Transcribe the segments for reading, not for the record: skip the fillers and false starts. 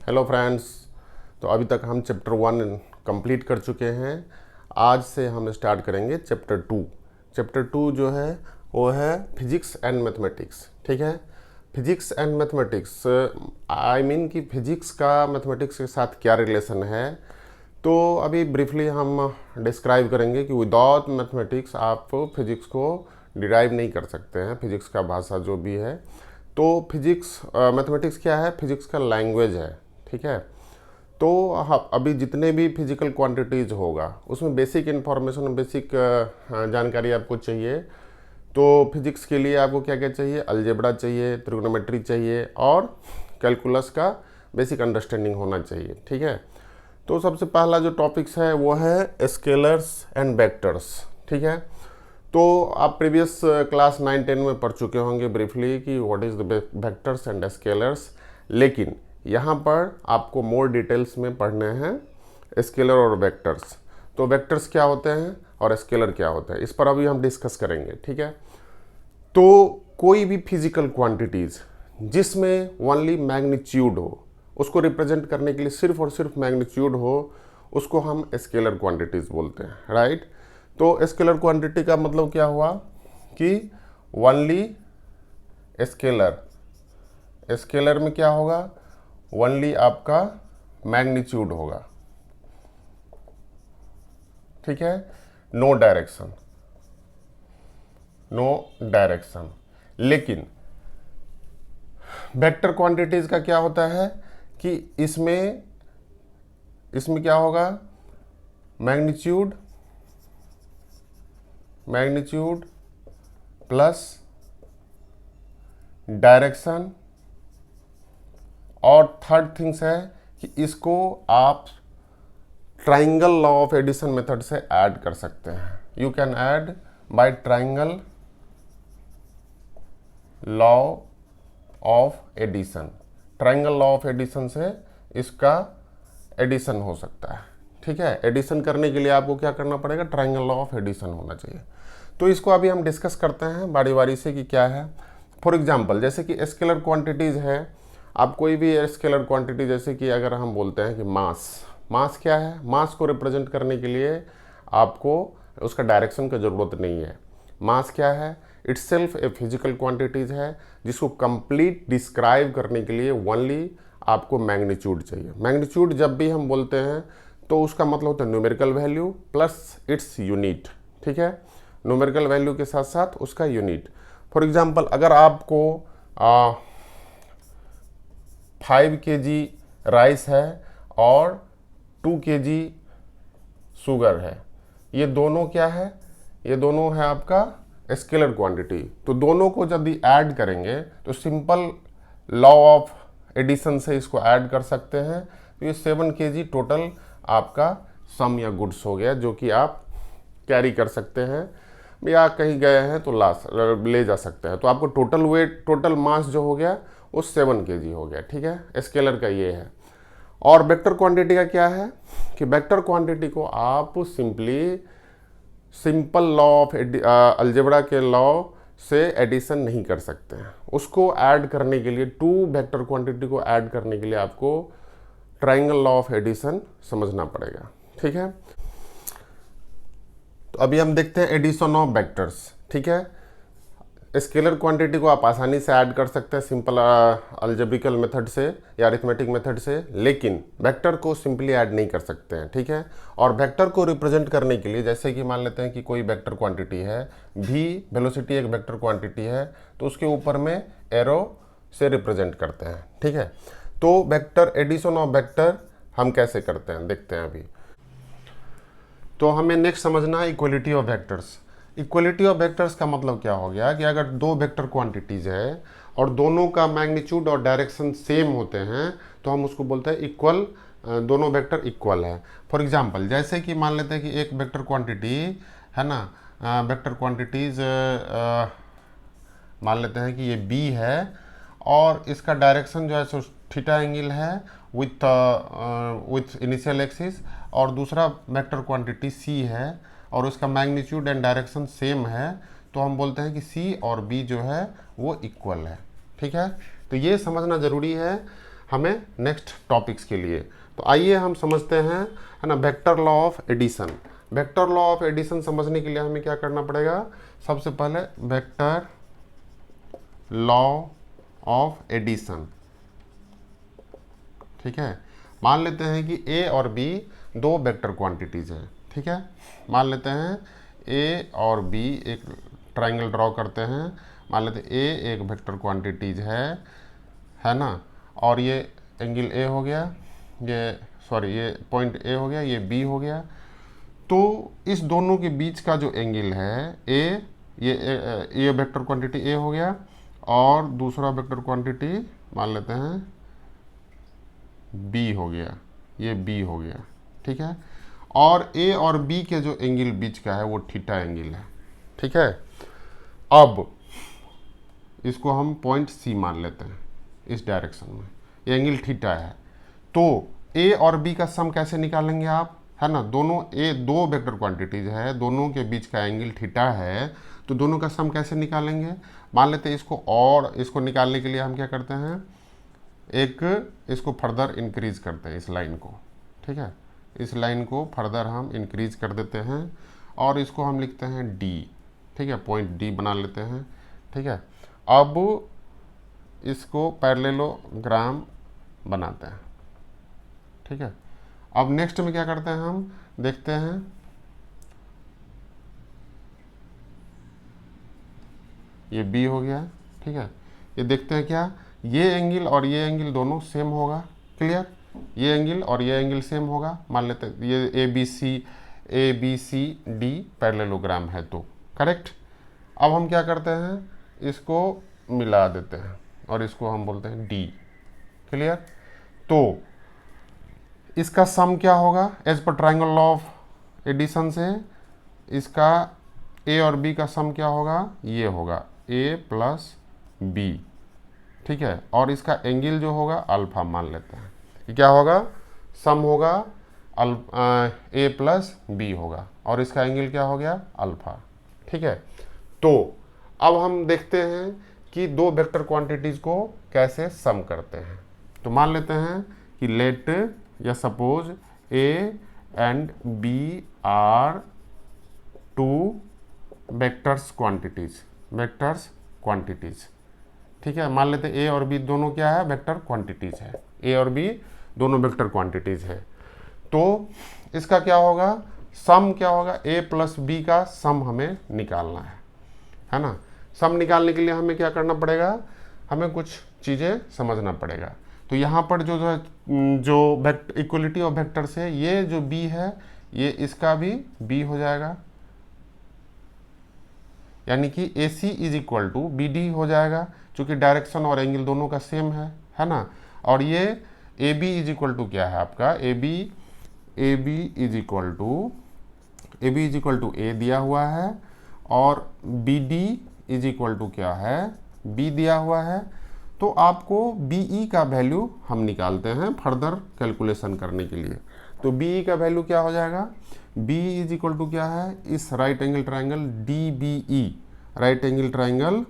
Hello friends. तो अभी तक हम चैप्टर 1 कंप्लीट कर चुके हैं। आज से हम स्टार्ट करेंगे चैप्टर 2। चैप्टर 2 जो है वो है फिजिक्स एंड मैथमेटिक्स। ठीक है, physics and mathematics I mean कि फिजिक्स का मैथमेटिक्स के साथ क्या रिलेशन है। तो अभी ब्रीफली हम डिस्क्राइब करेंगे कि विदाउट मैथमेटिक्स आप फिजिक्स को डिराइव नहीं कर सकते हैं, फिजिक्स का भाषा जो भी है। तो फिजिक्स मैथमेटिक्स क्या है? फिजिक्स का लैंग्वेज है। ठीक है, तो अभी जितने भी फिजिकल क्वांटिटीज़ होगा उसमें बेसिक इन्फॉर्मेशन, बेसिक जानकारी आपको चाहिए। तो फिजिक्स के लिए आपको क्या क्या चाहिए? अलजेब्रा चाहिए, ट्रिग्नोमेट्री चाहिए और कैलकुलस का बेसिक अंडरस्टैंडिंग होना चाहिए। ठीक है, तो सबसे पहला जो टॉपिक्स है वो है स्केलर्स एंड वेक्टर्स। ठीक है, तो आप प्रीवियस क्लास 9-10 में पढ़ चुके होंगे ब्रीफली कि what is the vectors and scalars, लेकिन यहाँ पर आपको मोर डिटेल्स में पढ़ने हैं स्केलर और वेक्टर्स। तो वेक्टर्स क्या होते हैं और स्केलर क्या होता है, इस पर अभी हम डिस्कस करेंगे। ठीक है, तो कोई भी फिजिकल क्वांटिटीज़ जिसमें ओनली मैग्नीट्यूड हो, उसको रिप्रेजेंट करने के लिए सिर्फ और सिर्फ मैग्नीट्यूड हो, उसको हम स्केलर क्वांटिटीज़ बोलते हैं। राइट, तो स्केलर क्वांटिटी का मतलब क्या हुआ कि ओनली स्केलर, स्केलर में क्या होगा? ओनली आपका मैग्नीट्यूड होगा। ठीक है, नो डायरेक्शन, नो डायरेक्शन। लेकिन वेक्टर क्वांटिटीज का क्या होता है कि इसमें क्या होगा? मैग्नीट्यूड, मैग्नीट्यूड प्लस डायरेक्शन, और थर्ड थिंग्स है कि इसको आप triangle law of addition method से ऐड कर सकते हैं। You can add by triangle law of addition. Triangle law of addition से इसका एडिशन हो सकता है। ठीक है, एडिशन करने के लिए आपको क्या करना पड़ेगा? ट्राइंगल लॉ ऑफ एडिशन होना चाहिए। तो इसको अभी हम डिस्कस करते हैं बारी बारी से कि क्या है। फॉर एग्जांपल, जैसे कि स्केलर क्वांटिटीज़ है, आप कोई भी स्केलर क्वांटिटी, जैसे कि अगर हम बोलते हैं कि मास, मास क्या है? मास को रिप्रेजेंट करने के लिए आपको उसका डायरेक्शन की ज़रूरत नहीं है। मास क्या है? इट्सेल्फ ए फिजिकल क्वांटिटीज़ है जिसको कंप्लीट डिस्क्राइब करने के लिए ओनली आपको मैग्नीट्यूड चाहिए। मैग्नीट्यूड जब भी हम बोलते हैं तो उसका मतलब होता है numerical value plus its unit. ठीक है, न्यूमेरिकल वैल्यू के साथ साथ उसका यूनिट। फॉर एग्जांपल, अगर आपको 5 kg राइस है और 2 kg शुगर है, ये दोनों क्या है? ये दोनों है आपका स्केलर क्वांटिटी। तो दोनों को जब भी ऐड करेंगे तो सिंपल लॉ ऑफ एडिशन से इसको ऐड कर सकते हैं। तो ये 7 kg टोटल आपका सम या गुड्स हो गया, जो कि आप कैरी कर सकते हैं या कहीं गए हैं तो ले जा सकते हैं। तो आपको टोटल वेट, टोटल मास जो हो गया वो 7 kg हो गया। ठीक है, स्केलर का ये है। और वेक्टर क्वांटिटी का क्या है कि वेक्टर क्वांटिटी को आप सिंपल लॉ ऑफ अलजेब्रा के लॉ से एडिशन नहीं कर सकते हैं। उसको ऐड करने के लिए, टू वेक्टर क्वांटिटी को ऐड करने के लिए आपको ट्राइंगल लॉ ऑफ एडिशन समझना पड़ेगा। ठीक है, तो अभी हम देखते हैं एडिशन ऑफ वेक्टर्स। ठीक है, स्केलर क्वांटिटी को आप आसानी से ऐड कर सकते हैं सिंपल अलजेब्रिकल मेथड से या अरिथमेटिक मेथड से, लेकिन वेक्टर को सिंपली ऐड नहीं कर सकते हैं। ठीक है, और वेक्टर को रिप्रेजेंट करने के लिए, जैसे कि मान लेते हैं कि कोई वेक्टर क्वांटिटी है, भी वेलोसिटी एक वेक्टर क्वांटिटी है, तो उसके ऊपर में एरो से रिप्रेजेंट करते हैं। ठीक है, तो वेक्टर, एडिशन ऑफ वेक्टर हम कैसे करते हैं देखते हैं अभी। तो हमें नेक्स्ट समझना है equality of vectors. Equality of vectors का मतलब क्या हो गया कि अगर दो वेक्टर क्वांटिटीज है और दोनों का मैग्नीट्यूड और डायरेक्शन सेम होते हैं तो हम उसको बोलते हैं इक्वल, दोनों वेक्टर इक्वल है। फॉर एग्जांपल, जैसे कि मान लेते हैं कि एक वेक्टर क्वांटिटी है ना, वेक्टर क्वांटिटीज मान लेते हैं कि ये बी है और इसका डायरेक्शन जो है सो थीटा एंगल है विथ इनिशियल एक्सिस, और दूसरा वेक्टर क्वांटिटी सी है और उसका मैग्नीट्यूड एंड डायरेक्शन सेम है, तो हम बोलते हैं कि सी और बी जो है वो इक्वल है। ठीक है, तो ये समझना ज़रूरी है। हमें नेक्स्ट टॉपिक्स के लिए। तो आइए हम समझते हैं, है ना, vector law of addition. Vector law of addition समझने के लिए हमें क्या करना पड़ेगा, सबसे पहले वेक्टर लॉ ऑफ एडिशन। ठीक है, मान लेते हैं कि ए और बी दो वेक्टर क्वांटिटीज हैं। ठीक है, मान लेते हैं ए और बी, एक ट्राइंगल ड्रॉ करते हैं, मान लेते हैं ए एक वेक्टर क्वांटिटीज है ना, और ये एंगल ए हो गया, ये पॉइंट ए हो गया, ये बी हो गया। तो इस दोनों के बीच का जो एंगल है ये वेक्टर क्वांटिटी ए हो गया, और दूसरा वेक्टर क्वांटिटी मान लेते हैं बी हो गया, ये बी हो गया। ठीक है, और ए और बी के जो एंगल बीच का है वो थीटा एंगल है। ठीक है, अब इसको हम पॉइंट सी मान लेते हैं, इस डायरेक्शन में ये एंगल थीटा है। तो ए और बी का सम कैसे निकालेंगे आप, है ना, दोनों दो वेक्टर क्वांटिटीज है, दोनों के बीच का एंगल थीटा है, तो दोनों का सम कैसे निकालेंगे। मान लेते हैं इसको, और इसको निकालने के लिए हम क्या करते हैं, इसको फर्दर इंक्रीज करते हैं, इस लाइन को। ठीक है, इस लाइन को फर्दर हम इंक्रीज कर देते हैं, और इसको हम लिखते हैं डी। ठीक है, पॉइंट डी बना लेते हैं। ठीक है, अब इसको पैरेललोग्राम बनाते हैं। ठीक है, अब नेक्स्ट में क्या करते हैं, हम देखते हैं ये बी हो गया। ठीक है, ये देखते हैं क्या, ये एंगल और ये एंगल दोनों सेम होगा। क्लियर, ये एंगल और ये एंगल सेम होगा। मान लेते हैं ये A B C D parallelogram है, तो करेक्ट। अब हम क्या करते हैं, इसको मिला देते हैं और इसको हम बोलते हैं डी। क्लियर, तो इसका सम क्या होगा, as per triangle law of addition से इसका ए और बी का सम क्या होगा, ये होगा ए प्लस बी। ठीक है, और इसका एंगल जो होगा अल्फा मान लेते हैं, ये क्या होगा, सम होगा ए प्लस बी होगा, और इसका एंगल क्या हो गया, अल्फा। ठीक है, तो अब हम देखते हैं कि दो वेक्टर क्वांटिटीज को कैसे सम करते हैं। तो मान लेते हैं कि लेट या suppose A and B are two vectors quantities. ठीक है, मान लेते हैं ए और बी दोनों क्या है, वेक्टर क्वांटिटीज है, ए और बी दोनों वेक्टर क्वांटिटीज है। तो इसका क्या होगा, सम क्या होगा, ए प्लस बी का सम हमें निकालना है ना। सम निकालने के लिए हमें क्या करना पड़ेगा, हमें कुछ चीज़ें समझना पड़ेगा। तो यहाँ पर जो इक्वलिटी ऑफ वेक्टर्स है, ये जो बी है ये इसका भी बी हो जाएगा, यानी कि A C is equal to B D हो जाएगा, चूँकि डायरेक्शन और एंगल दोनों का सेम है ना। और ये A B is equal to क्या है आपका, A B is equal to A दिया हुआ है, और B D is equal to क्या है, बी दिया हुआ है। तो आपको बी ई का वैल्यू हम निकालते हैं फर्दर कैलकुलेशन करने के लिए। तो बी ई का वैल्यू क्या हो जाएगा, बी इज इक्वल टू क्या है, इस right angle triangle D B E, right angle triangle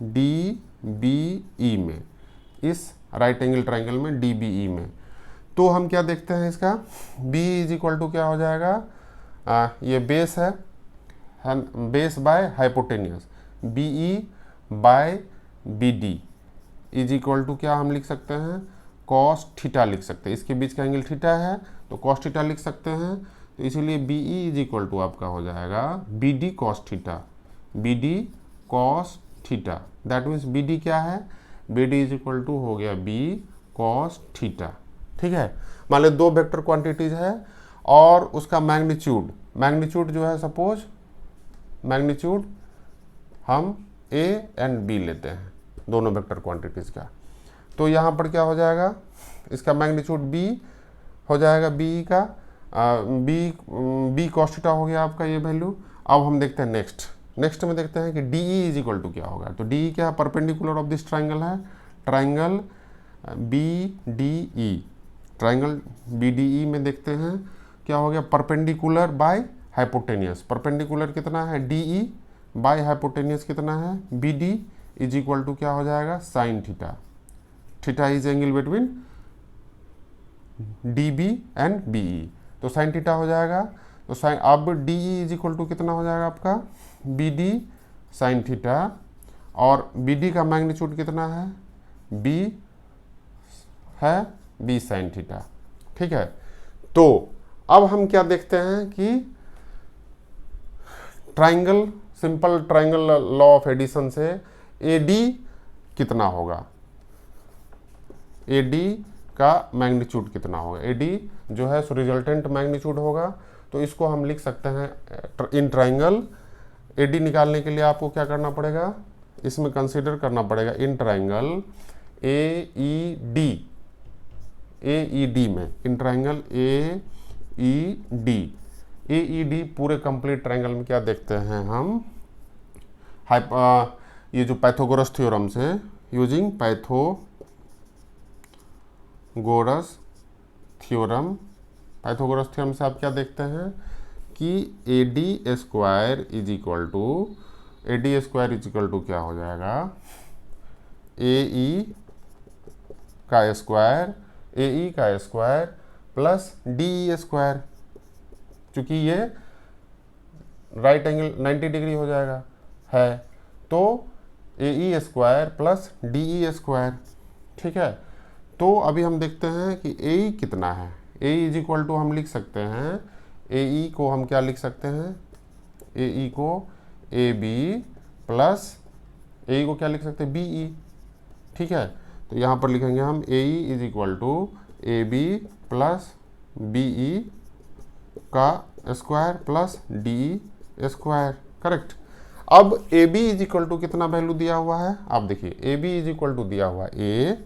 D B E में, इस राइट एंगल ट्राइंगल में डी बी ई में। तो हम क्या देखते हैं, इसका b इज इक्वल टू क्या हो जाएगा, ये बेस है base by hypotenuse, B E by B D is equal to क्या हम लिख सकते हैं, कॉस थीटा लिख सकते हैं। इसके बीच का एंगल थीटा है तो कॉस थीटा लिख सकते हैं। तो इसीलिए B E is equal to आपका हो जाएगा B D cos theta, B D cos theta. That means B D क्या है, B D is equal to हो गया बी कॉस थीटा। ठीक है, मान लो दो वेक्टर क्वांटिटीज है और उसका मैग्नीट्यूड जो है, सपोज मैग्नीट्यूड हम ए एंड बी लेते हैं दोनों वेक्टर क्वांटिटीज का। तो यहाँ पर क्या हो जाएगा, इसका मैग्नीट्यूड बी हो जाएगा, बी का बी कॉस थीटा हो गया आपका ये वैल्यू। अब हम देखते हैं नेक्स्ट में देखते हैं कि D E is equal to क्या होगा। तो डी ई क्या, परपेंडिकुलर ऑफ दिस ट्राइंगल है, triangle B D E, triangle B D E में देखते हैं क्या हो गया, परपेंडिकुलर बाय हाइपोटेनियस। परपेंडिकुलर कितना है, डी ई, बाय हाइपोटेनियस कितना है, B D is equal to क्या हो जाएगा, sine theta. Theta is angle between D B and B E, तो साइन थीटा हो जाएगा। तो साइन अब D E is equal to कितना हो जाएगा आपका, बी डी साइन थीटा, और बी डी का मैग्नीट्यूड कितना है, बी है बी साइन थीटा। ठीक है, तो अब हम क्या देखते हैं कि triangle, simple triangle law of addition से ए डी कितना होगा, ए डी का मैग्नीट्यूड कितना होगा, ए डी जो है सो रिजल्टेंट मैग्नीट्यूड होगा। तो इसको हम लिख सकते हैं इन ट्राइंगल, ए डी निकालने के लिए आपको क्या करना पड़ेगा, इसमें कंसीडर करना पड़ेगा in triangle A E D, A E D में, in triangle A E D, A E D पूरे कंप्लीट ट्राइंगल में क्या देखते हैं हम, ये जो पाइथागोरस थ्योरम से, using Pythagoras theorem, Pythagoras theorem से आप क्या देखते हैं कि A D square is equal to, A D square is equal to क्या हो जाएगा, ए ई का स्क्वायर, ए ई का square plus D E square, चूंकि ये राइट एंगल 90 डिग्री हो जाएगा है, तो A E square plus D E square. ठीक है, तो अभी हम देखते हैं कि ए ई कितना है, ए इज इक्वल टू हम लिख सकते हैं, ए ई को हम क्या लिख सकते हैं, ए ई को ए बी प्लस, ए ई को क्या लिख सकते हैं, बी ई। ठीक है, तो यहाँ पर लिखेंगे हम A E is equal to A B plus B E का square plus D E square, correct. अब A B is equal to कितना वैल्यू दिया हुआ है, आप देखिए A B is equal to दिया हुआ ए,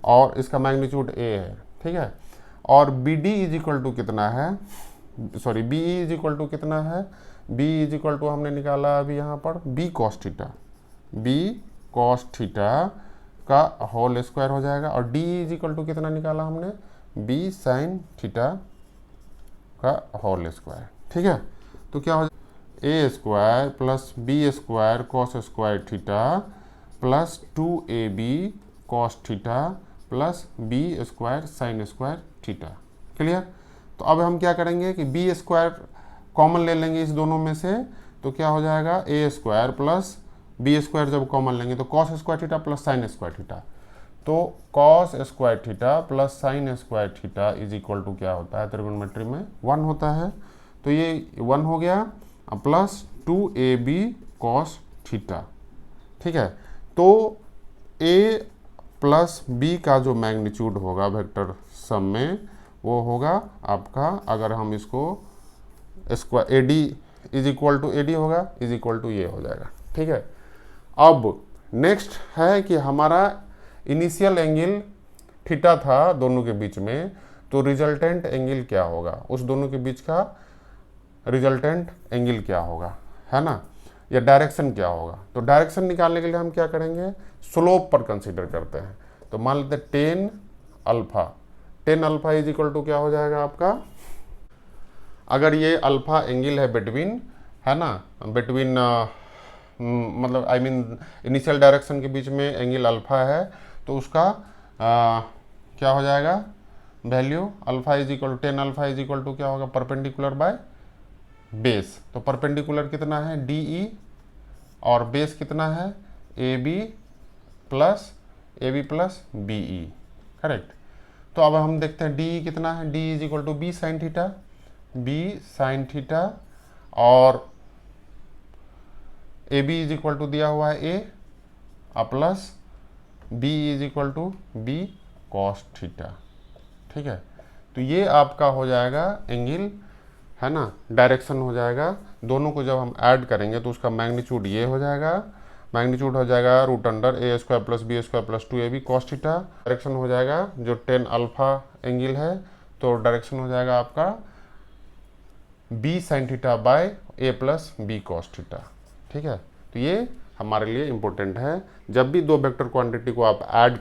और इसका मैग्नीट्यूड ए है। ठीक है, और B D is equal to कितना है, sorry B E is equal to कितना है, बी इज इक्वल टू हमने निकाला अभी यहाँ पर B cos theta, B cos theta का होल स्क्वायर हो जाएगा, और डी इज इक्वल टू कितना निकाला हमने, बी साइन थीटा का होल स्क्वायर। ठीक है, तो क्या हो जाएगा, A square plus B square cos square theta plus 2ab cos theta plus B square sine square theta. Clear. तो अब हम क्या करेंगे कि बी स्क्वायर कॉमन ले लेंगे इस दोनों में से, तो क्या हो जाएगा A square plus B square जब कॉमन लेंगे तो cos square theta plus sine square theta, तो cos square theta plus sine square theta is equal to क्या होता है त्रिकोणमिति में 1 होता है। तो ये 1 हो गया प्लस 2ab कॉस थीटा। ठीक है, तो a प्लस b का जो मैग्नीट्यूड होगा वेक्टर सम में वो होगा आपका, अगर हम इसको square A D is equal to A D होगा इज इक्वल टू ये हो जाएगा। ठीक है, अब नेक्स्ट है कि हमारा इनिशियल एंगल थीटा था दोनों के बीच में, तो रिजल्टेंट एंगल क्या होगा, उस दोनों के बीच का रिजल्टेंट एंगल क्या होगा, है ना, या डायरेक्शन क्या होगा। तो डायरेक्शन निकालने के लिए हम क्या करेंगे, स्लोप पर कंसीडर करते हैं। तो मान लेते हैं tan alpha is equal to क्या हो जाएगा आपका, अगर ये अल्फा एंगल है बिटवीन, है ना, बिटवीन मतलब आई मीन इनिशियल डायरेक्शन के बीच में एंगल अल्फा है, तो उसका क्या हो जाएगा value, alpha is equal to ten alpha is equal to क्या होगा परपेंडिकुलर बाय बेस। तो परपेंडिकुलर कितना है डी ई और बेस कितना है A B plus B E, correct. तो अब हम देखते हैं डी कितना है, D is equal to B sine theta और A B is equal to दिया हुआ है A plus B is equal to B cos theta. ठीक है, तो ये आपका हो जाएगा एंगल, है ना, डायरेक्शन हो जाएगा। दोनों को जब हम ऐड करेंगे तो उसका मैग्नीट्यूड ये हो जाएगा, मैग्नीट्यूड हो जाएगा root under A square plus B square plus 2ab cos theta. Direction हो जाएगा जो 10 अल्फा एंगल है, तो डायरेक्शन हो जाएगा आपका B sine theta by A plus B cos theta. ठीक है, तो ये हमारे लिए इंपॉर्टेंट है। जब भी दो वेक्टर क्वांटिटी को आप ऐड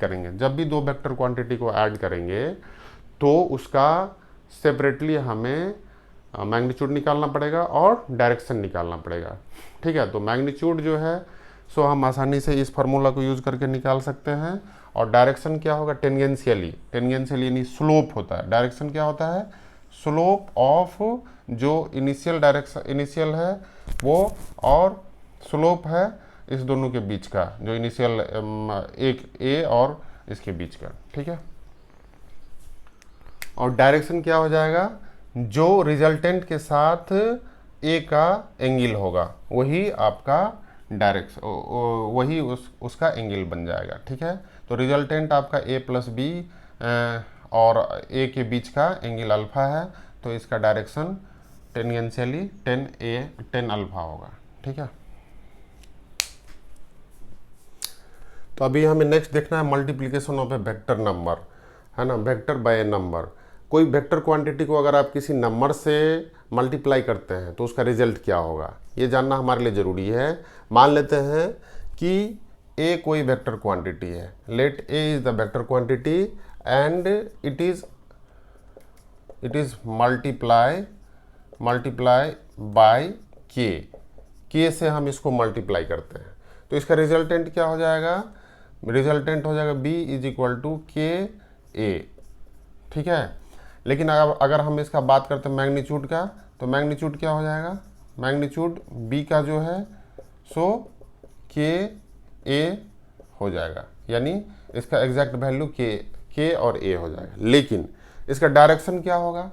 करेंगे, तो उसका सेपरेटली हमें मैग्नीट्यूड निकालना पड़ेगा और डायरेक्शन निकालना पड़ेगा। ठीक है, तो मैग्नीट्यूड जो है सो हम आसानी से इस फार्मूला को यूज करके निकाल सकते हैं, और डायरेक्शन क्या होगा, टेंजेंशियली, टेंजेंशियल यानी स्लोप होता है। डायरेक्शन क्या होता है, स्लोप ऑफ जो इनिशियल डायरेक्शन इनिशियल है वो और स्लोप है इस दोनों के बीच का, जो इनिशियल एक ए और इसके बीच का, ठीक है। और डायरेक्शन क्या हो जाएगा, जो रिजल्टेंट के साथ ए का एंगल होगा वही आपका डायरेक्शन, वही उसका एंगल बन जाएगा, ठीक है। तो रिजल्टेंट आपका ए प्लस बी और ए के बीच का एंगल अल्फा है, तो इसका डायरेक्शन टेंजेंशियली 10 अल्फा होगा, ठीक है। तो अभी हमें नेक्स्ट देखना है multiplication of a vector number, है ना, वेक्टर बाय ए नंबर। कोई वेक्टर क्वांटिटी को अगर आप किसी नंबर से मल्टीप्लाई करते हैं तो उसका रिजल्ट क्या होगा, ये जानना हमारे लिए ज़रूरी है। मान लेते हैं कि ए कोई वेक्टर क्वांटिटी है, let A is the vector quantity and it is multiply by K से हम इसको मल्टीप्लाई करते हैं, तो इसका रिजल्टेंट क्या हो जाएगा, रिजल्टेंट हो जाएगा b इज इक्वल टू के ए, ठीक है। लेकिन अगर हम इसका बात करते हैं मैग्नीट्यूड का, तो मैग्नीट्यूड क्या हो जाएगा, मैग्नीट्यूड b का जो है सो के ए हो जाएगा, यानी इसका एग्जैक्ट वैल्यू के और ए हो जाएगा। लेकिन इसका डायरेक्शन क्या होगा,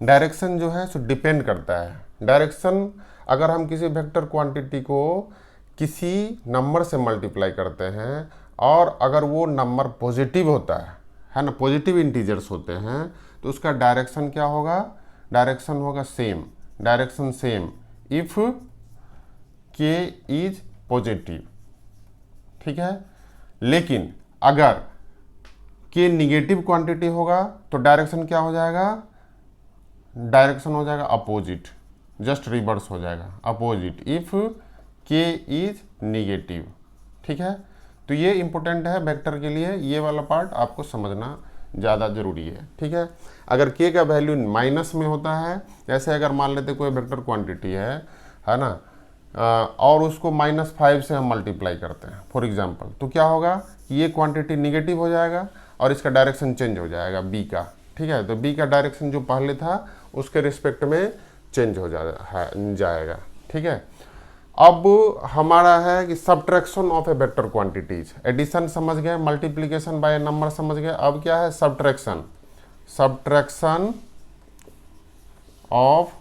डायरेक्शन जो है सो डिपेंड करता है। डायरेक्शन अगर हम किसी वेक्टर क्वांटिटी को किसी नंबर से मल्टीप्लाई करते हैं और अगर वो नंबर पॉजिटिव होता है ना, पॉजिटिव इंटीजर्स होते हैं, तो उसका डायरेक्शन क्या होगा, डायरेक्शन होगा सेम, डायरेक्शन सेम इफ के इज पॉजिटिव, ठीक है। लेकिन अगर के निगेटिव क्वांटिटी होगा तो डायरेक्शन क्या हो जाएगा, डायरेक्शन हो जाएगा अपोजिट, जस्ट रिवर्स हो जाएगा, अपोजिट इफ के इज निगेटिव, ठीक है। तो ये इंपॉर्टेंट है वेक्टर के लिए, ये वाला पार्ट आपको समझना ज़्यादा ज़रूरी है, ठीक है। अगर के का वैल्यू माइनस में होता है, जैसे अगर मान लेते कोई वेक्टर क्वांटिटी है ना, और उसको -5 से हम मल्टीप्लाई करते हैं फॉर एग्जांपल, तो क्या होगा कि ये क्वांटिटी निगेटिव हो जाएगा और इसका डायरेक्शन चेंज हो जाएगा बी का, ठीक है। तो बी का डायरेक्शन जो पहले था उसके रिस्पेक्ट में चेंज हो जाएगा, ठीक है। अब हमारा है कि subtraction of a vector quantities, addition समझ गए, मल्टीप्लिकेशन बाय नंबर समझ गए, अब क्या है subtraction, subtraction of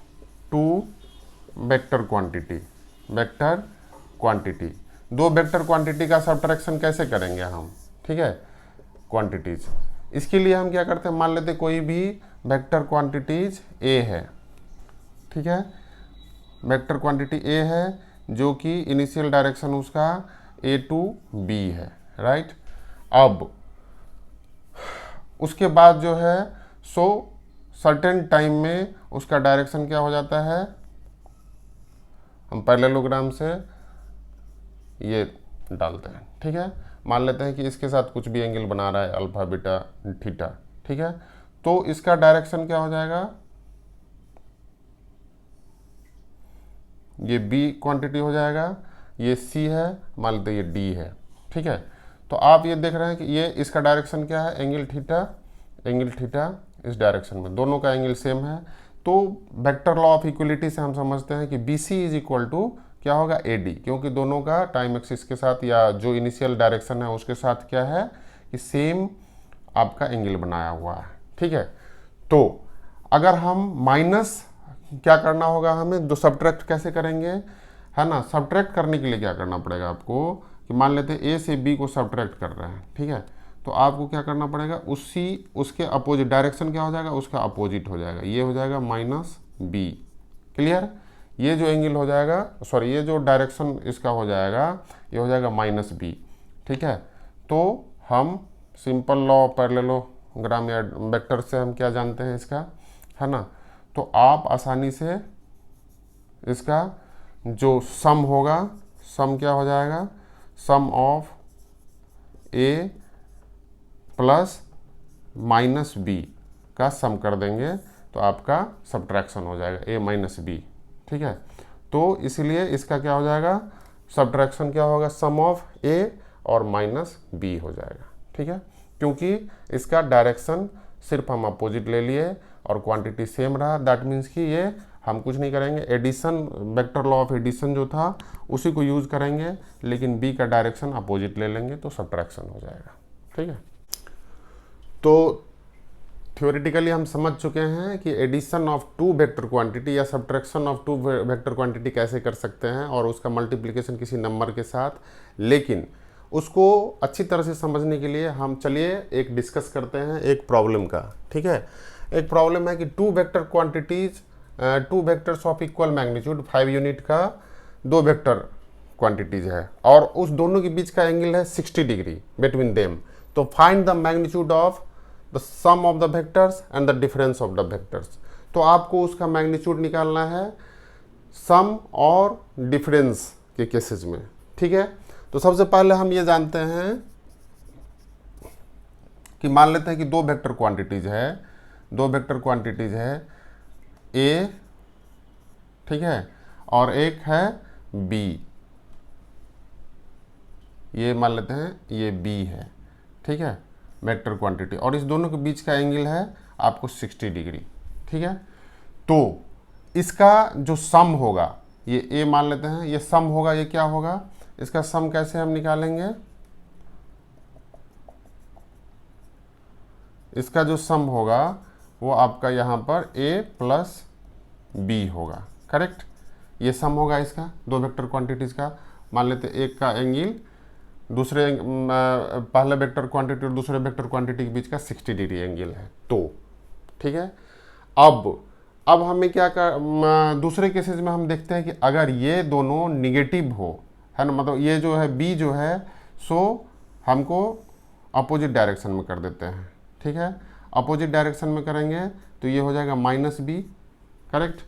two vector quantity, vector quantity, दो वेक्टर क्वांटिटी का सब्ट्रैक्शन कैसे करेंगे हम, ठीक है, क्वांटिटीज। इसके लिए हम क्या करते हैं, मान लेते कोई भी वेक्टर क्वांटिटीज ए है, ठीक है, वेक्टर क्वांटिटी ए है जो कि इनिशियल डायरेक्शन उसका ए टू बी है, राइट। अब उसके बाद जो है सो सर्टेन टाइम में उसका डायरेक्शन क्या हो जाता है, हम पैरेललोग्राम से ये डालते हैं, ठीक है। मान लेते हैं कि इसके साथ कुछ भी एंगल बना रहा है अल्फा बीटा थीटा, ठीक है, तो इसका डायरेक्शन क्या हो जाएगा, ये बी क्वांटिटी हो जाएगा, ये सी है, मान लेते ये डी है, ठीक है। तो आप ये देख रहे हैं कि ये इसका डायरेक्शन क्या है, एंगल थीटा इस डायरेक्शन में, दोनों का एंगल सेम है। तो वेक्टर लॉ ऑफ इक्वलिटी से हम समझते हैं कि B C is equal to क्या होगा ए डी, क्योंकि दोनों का टाइम एक्सिस के साथ या जो इनिशियल डायरेक्शन है उसके साथ क्या है कि सेम आपका एंगल बनाया हुआ है, ठीक है। तो अगर हम माइनस क्या करना होगा, हमें दो सब्ट्रैक्ट कैसे करेंगे, है ना, सब्ट्रैक्ट करने के लिए क्या करना पड़ेगा आपको कि मान लेते हैं ए से बी को सब्ट्रैक्ट कर रहे हैं, ठीक है, तो आपको क्या करना पड़ेगा, उसके अपोजिट डायरेक्शन क्या हो जाएगा, उसका अपोजिट हो जाएगा, ये हो जाएगा -b, क्लियर। ये जो एंगल हो जाएगा, सॉरी ये जो डायरेक्शन इसका हो जाएगा ये हो जाएगा -b, ठीक है। तो हम सिंपल लॉ पैरेललोग्राम या वेक्टर से हम क्या जानते हैं इसका, है ना, तो आप आसानी से इसका जो सम होगा, सम क्या हो जाएगा, सम ऑफ ए प्लस -b का सम कर देंगे तो आपका सब्ट्रैक्शन हो जाएगा a - b, ठीक है। तो इसलिए इसका क्या हो जाएगा, सब्ट्रैक्शन क्या होगा, सम ऑफ ए और माइनस बी हो जाएगा, ठीक है, क्योंकि इसका डायरेक्शन सिर्फ हम अपोजिट ले लिए और क्वांटिटी सेम रहा। दैट मीन्स कि ये हम कुछ नहीं करेंगे, addition, vector law of addition जो था उसी को यूज़ करेंगे, लेकिन बी का डायरेक्शन अपोजिट ले लेंगे तो सब्ट्रैक्शन हो जाएगा, ठीक है। तो थ्योरेटिकली हम समझ चुके हैं कि addition of two vector quantity या subtraction of two vector quantity कैसे कर सकते हैं और उसका मल्टीप्लिकेशन किसी नंबर के साथ। लेकिन उसको अच्छी तरह से समझने के लिए हम चलिए एक डिस्कस करते हैं एक प्रॉब्लम का, ठीक है। एक प्रॉब्लम है कि two vector quantities, two vectors of equal magnitude 5 unit का दो वेक्टर क्वांटिटीज है और उस दोनों के बीच का एंगल है 60 डिग्री बिटवीन देम। तो find the magnitude of the sum of the vectors and the difference of the vectors. तो आपको उसका मैग्नीट्यूड निकालना है सम और डिफरेंस के केसेस में, ठीक है। तो सबसे पहले हम ये जानते हैं कि मान लेते हैं कि दो वेक्टर क्वांटिटीज है, दो वेक्टर क्वांटिटीज है ए, ठीक है, और एक है बी। ये मान लेते हैं ये बी है, ठीक है, वेक्टर क्वांटिटी, और इस दोनों के बीच का एंगल है आपको 60 डिग्री, ठीक है। तो इसका जो सम होगा, ये ए मान लेते हैं, ये सम होगा, ये क्या होगा, इसका सम कैसे हम निकालेंगे, इसका जो सम होगा वो आपका यहाँ पर ए प्लस बी होगा, करेक्ट। ये सम होगा इसका दो वेक्टर क्वांटिटीज का। मान लेते एक का एंगल दूसरे पहले वेक्टर क्वांटिटी और दूसरे वेक्टर क्वांटिटी के बीच का 60 डिग्री एंगल है, तो ठीक है। अब हमें क्या कर, दूसरे केसेस में हम देखते हैं कि अगर ये दोनों निगेटिव हो, है ना, मतलब ये जो है बी जो है सो हमको अपोजिट डायरेक्शन में कर देते हैं, ठीक है। अपोजिट डायरेक्शन में करेंगे तो ये हो जाएगा माइनस बी, करेक्ट।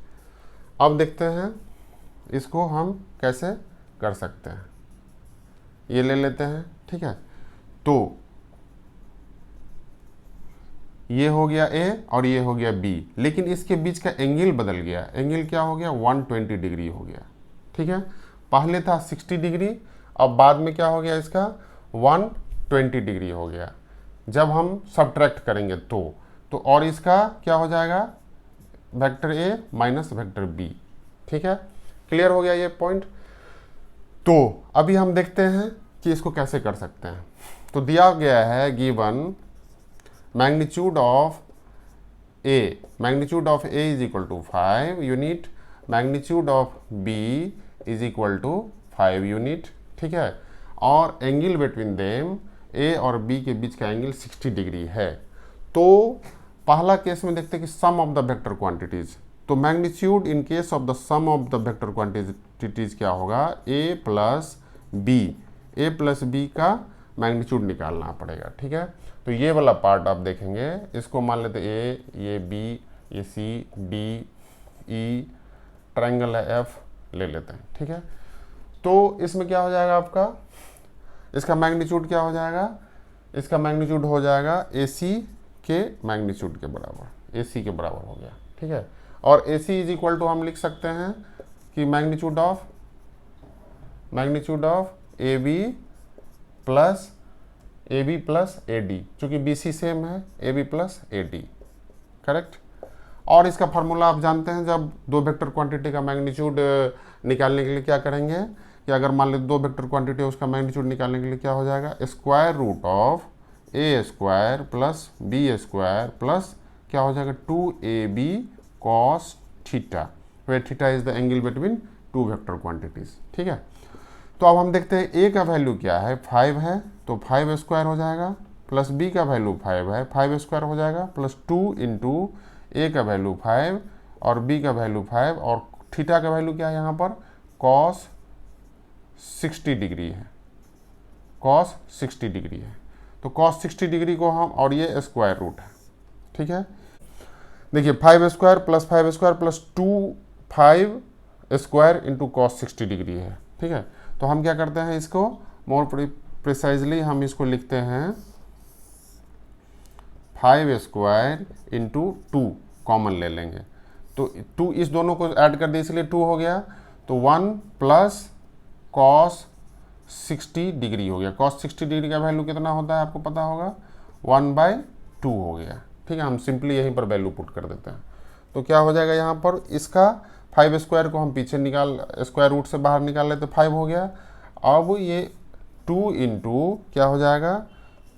अब देखते हैं इसको हम कैसे कर सकते हैं, ये ले लेते हैं, ठीक है। तो ये हो गया ए और ये हो गया बी, लेकिन इसके बीच का एंगल बदल गया, एंगल क्या हो गया 120 डिग्री हो गया, ठीक है। पहले था 60 डिग्री, अब बाद में क्या हो गया इसका 120 डिग्री हो गया जब हम सब्ट्रैक्ट करेंगे तो और इसका क्या हो जाएगा vector A minus vector B, ठीक है। क्लियर हो गया ये पॉइंट। तो अभी हम देखते हैं कि इसको कैसे कर सकते हैं। तो दिया गया है given magnitude of A is equal to 5 unit, magnitude of B is equal to 5 unit, ठीक है, और एंगल बिटवीन देम ए और बी के बीच का एंगल 60 डिग्री है। तो पहला केस में देखते हैं कि sum of the vector quantities, तो magnitude in case of the sum of the vector quantities क्या होगा, ए प्लस बी का मैग्नीट्यूड निकालना पड़ेगा, ठीक है। तो ये वाला पार्ट आप देखेंगे, इसको मान लेते ए, ये बी, ये सी, डी, ई, ट्रायंगल है एफ ले लेते हैं, ठीक है। तो इसमें क्या हो जाएगा आपका, इसका मैग्नीट्यूड क्या हो जाएगा, इसका मैग्नीट्यूड हो जाएगा ए सी के मैग्नीट्यूड के बराबर, ए सी के बराबर हो गया, ठीक है। और A C is equal to हम लिख सकते हैं कि magnitude of A B plus A D, चूँकि बी सी सेम है, A B plus A D, correct. और इसका फार्मूला आप जानते हैं, जब दो वेक्टर क्वांटिटी का मैग्नीट्यूड निकालने के लिए क्या करेंगे कि अगर मान लीजिए दो वेक्टर क्वांटिटी है उसका मैग्नीट्यूड निकालने के लिए क्या हो जाएगा, square root of A square plus B square plus क्या हो जाएगा 2ab cos theta, where theta is the angle between two vector quantities, ठीक है। तो अब हम देखते हैं ए का वैल्यू क्या है, 5 है, तो 5 स्क्वायर हो जाएगा, प्लस बी का वैल्यू 5 है, 5 स्क्वायर हो जाएगा, प्लस 2 इंटू ए का वैल्यू 5 और बी का वैल्यू 5 और थीटा का वैल्यू क्या है यहाँ पर cos 60 डिग्री है, cos 60 डिग्री है। तो cos 60 डिग्री को हम, और ये स्क्वायर रूट है, ठीक है। देखिए 5 square plus 2 5 square into cos 60 degree है, ठीक है। तो हम क्या करते हैं, इसको मोर प्रिसाइजली हम इसको लिखते हैं 5 स्क्वायर इंटू 2 कॉमन ले लेंगे, तो 2 इस दोनों को ऐड कर दिए इसलिए 2 हो गया, तो 1 प्लस कॉस 60 डिग्री हो गया। कॉस 60 डिग्री का वैल्यू कितना होता है आपको पता होगा, 1/2 हो गया। ठीक है, हम सिंपली यहीं पर वैल्यू पुट कर देते हैं। तो क्या हो जाएगा यहाँ पर, इसका 5 स्क्वायर को हम पीछे निकाल, स्क्वायर रूट से बाहर निकाल लेते, 5 हो गया। अब ये 2 इंटू क्या हो जाएगा,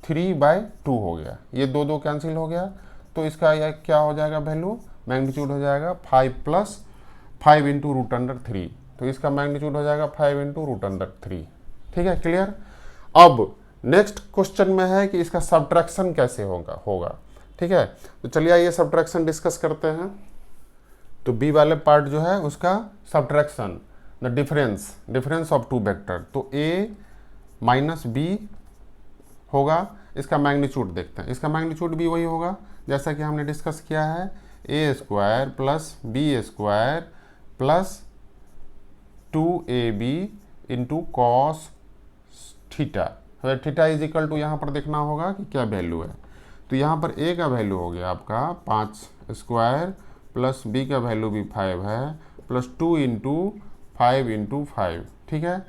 3/2 हो गया। ये दो दो कैंसिल हो गया, तो इसका यह क्या हो जाएगा वैल्यू, मैग्नीट्यूड हो जाएगा 5 + 5 इंटू √3। तो इसका मैग्नीट्यूड हो जाएगा 5 इंटू √3। ठीक है, क्लियर। अब नेक्स्ट क्वेश्चन में है कि इसका सब्ट्रैक्शन कैसे होगा। ठीक है, तो चलिए आइए सब्ट्रैक्शन डिस्कस करते हैं। तो बी वाले पार्ट जो है उसका subtraction, the difference of two vector. तो a - b होगा, इसका मैग्नीट्यूड देखते हैं। इसका मैग्नीट्यूड भी वही होगा जैसा कि हमने डिस्कस किया है, a² + b² + 2ab into cos theta. Theta is equal to यहाँ पर देखना होगा कि क्या वैल्यू है। तो यहाँ पर a का वैल्यू हो गया आपका 5² + b का वैल्यू भी 5 है, + 2 इंटू 5 इंटू 5। ठीक है,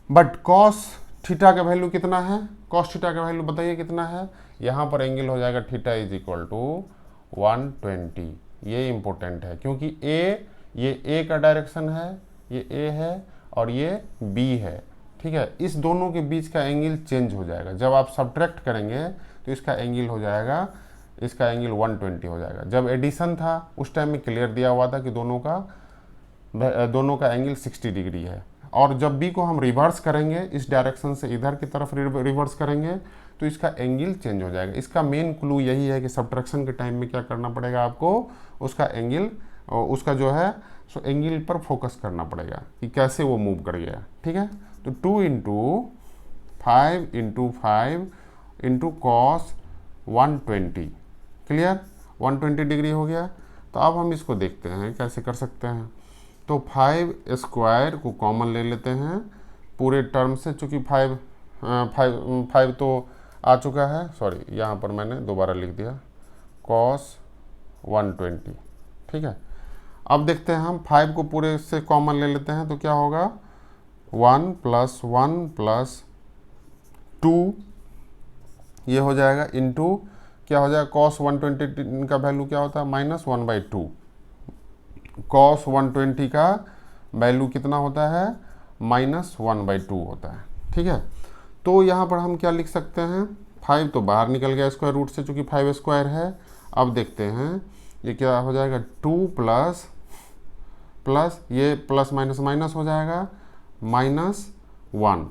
बट कॉस थीटा का वैल्यू कितना है, कॉस थीटा का वैल्यू बताइए कितना है। यहाँ पर एंगल हो जाएगा थीटा इज इक्वल टू 120। ये इंपॉर्टेंट है क्योंकि ये a का डायरेक्शन है, ये a है और ये b है। ठीक है, इस दोनों के बीच का एंगल चेंज हो जाएगा। जब आप सब्ट्रैक्ट करेंगे तो इसका एंगल हो जाएगा, इसका एंगल 120 हो जाएगा। जब एडिशन था उस टाइम में क्लियर दिया हुआ था कि दोनों का एंगल 60 डिग्री है। और जब b को हम रिवर्स करेंगे, इस डायरेक्शन से इधर की तरफ रिवर्स करेंगे तो इसका एंगल चेंज हो जाएगा। इसका मेन क्लू यही है कि सब्ट्रैक्शन के टाइम में क्या करना पड़ेगा आपको, उसका एंगल, उसका जो है सो एंगल पर फोकस करना पड़ेगा कि कैसे वो मूव कर गया। ठीक है, तो 2 into 5 into 5 into cos 120, clear, 120 degree हो गया। तो अब हम इसको देखते हैं कैसे कर सकते हैं। तो 5 स्क्वायर को कॉमन ले लेते हैं पूरे टर्म से, चूँकि 5 तो आ चुका है, सॉरी यहाँ पर मैंने दोबारा लिख दिया, कॉस 120। ठीक है, अब देखते हैं हम 5 को पूरे से कॉमन ले लेते हैं तो क्या होगा, 1 + 1 + 2 ये हो जाएगा, इंटू क्या हो जाएगा, कॉस 120 का वैल्यू क्या होता है, -1/2। कॉस 120 का वैल्यू कितना होता है, -1/2 होता है। ठीक है, तो यहाँ पर हम क्या लिख सकते हैं, 5 तो बाहर निकल गया स्क्वायर रूट से, चूँकि 5 स्क्वायर है। अब देखते हैं ये क्या हो जाएगा, 2 प्लस ये प्लस माइनस माइनस हो जाएगा, -1,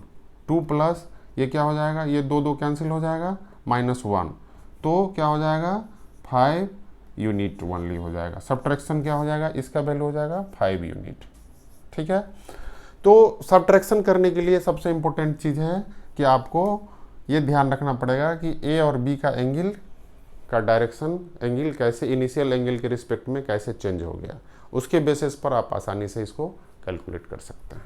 2 प्लस ये क्या हो जाएगा, ये दो कैंसिल हो जाएगा, -1, तो क्या हो जाएगा, 5 यूनिट ओनली हो जाएगा। सब्ट्रैक्शन क्या हो जाएगा, इसका वैल्यू हो जाएगा 5 यूनिट। ठीक है, तो सब्ट्रैक्शन करने के लिए सबसे इम्पोर्टेंट चीज़ है कि आपको ये ध्यान रखना पड़ेगा कि a और b का एंगल का डायरेक्शन, एंगल कैसे इनिशियल एंगल के रिस्पेक्ट में कैसे चेंज हो गया, उसके बेसिस पर आप आसानी से इसको कैलकुलेट कर सकते हैं।